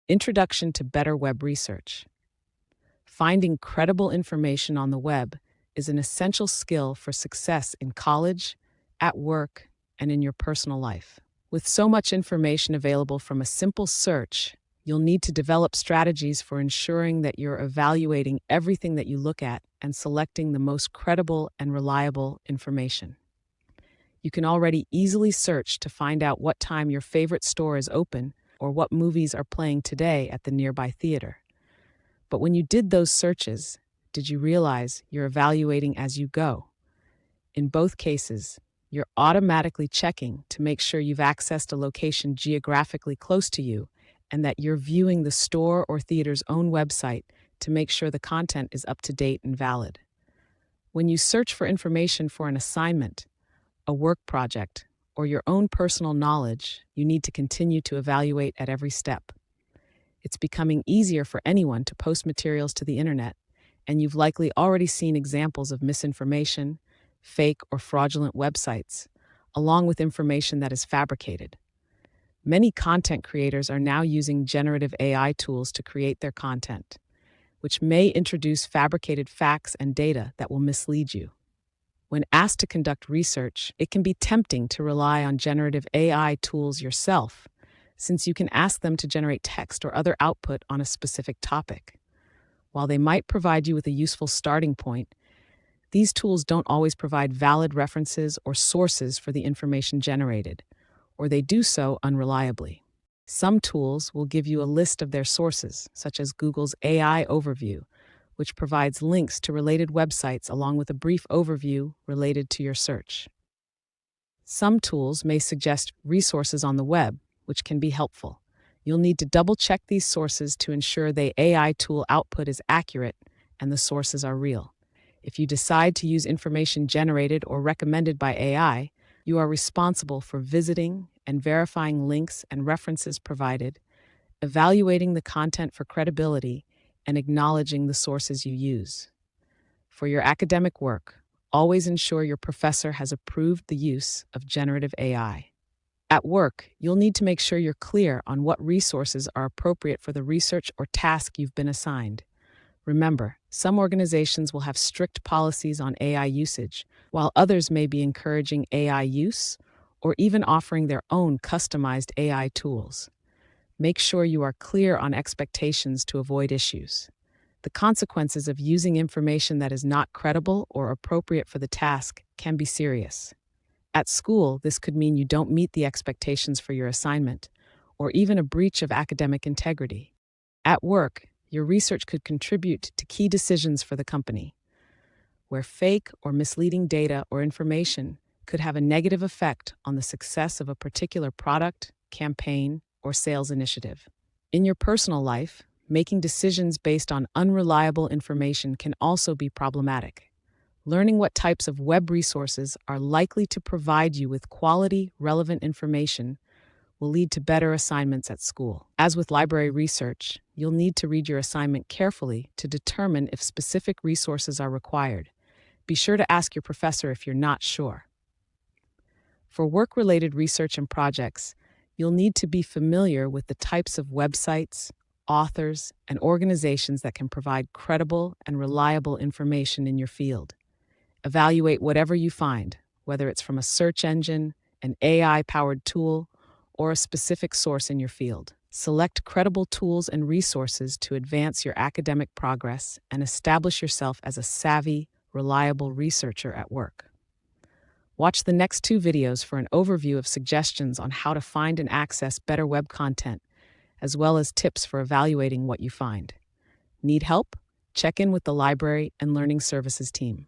Introduction to Better Web Research. Finding credible information on the web is an essential skill for success in college, at work, and in your personal life. With so much information available from a simple search, you'll need to develop strategies for ensuring that you're evaluating everything that you look at and selecting the most credible and reliable information. You can already easily search to find out what time your favorite store is open or what movies are playing today at the nearby theater. But when you did those searches, did you realize you're evaluating as you go? In both cases, you're automatically checking to make sure you've accessed a location geographically close to you and that you're viewing the store or theater's own website to make sure the content is up to date and valid. When you search for information for an assignment, a work project, or your own personal knowledge, you need to continue to evaluate at every step. It's becoming easier for anyone to post materials to the internet, and you've likely already seen examples of misinformation, fake or fraudulent websites, along with information that is fabricated. Many content creators are now using generative AI tools to create their content, which may introduce fabricated facts and data that will mislead you. When asked to conduct research, it can be tempting to rely on generative AI tools yourself, since you can ask them to generate text or other output on a specific topic. While they might provide you with a useful starting point, these tools don't always provide valid references or sources for the information generated, or they do so unreliably. Some tools will give you a list of their sources, such as Google's AI Overview, which provides links to related websites along with a brief overview related to your search. Some tools may suggest resources on the web, which can be helpful. You'll need to double-check these sources to ensure the AI tool output is accurate and the sources are real. If you decide to use information generated or recommended by AI, you are responsible for visiting and verifying links and references provided, evaluating the content for credibility, and acknowledging the sources you use. For your academic work, always ensure your professor has approved the use of generative AI. At work, you'll need to make sure you're clear on what resources are appropriate for the research or task you've been assigned. Remember, some organizations will have strict policies on AI usage, while others may be encouraging AI use or even offering their own customized AI tools. Make sure you are clear on expectations to avoid issues. The consequences of using information that is not credible or appropriate for the task can be serious. At school, this could mean you don't meet the expectations for your assignment, or even a breach of academic integrity. At work, your research could contribute to key decisions for the company, where fake or misleading data or information could have a negative effect on the success of a particular product, campaign, or sales initiative. In your personal life, making decisions based on unreliable information can also be problematic. Learning what types of web resources are likely to provide you with quality, relevant information will lead to better assignments at school. As with library research, you'll need to read your assignment carefully to determine if specific resources are required. Be sure to ask your professor if you're not sure. For work-related research and projects, you'll need to be familiar with the types of websites, authors, and organizations that can provide credible and reliable information in your field. Evaluate whatever you find, whether it's from a search engine, an AI-powered tool, or a specific source in your field. Select credible tools and resources to advance your academic progress and establish yourself as a savvy, reliable researcher at work. Watch the next 2 videos for an overview of suggestions on how to find and access better web content, as well as tips for evaluating what you find. Need help? Check in with the Library and Learning Services team.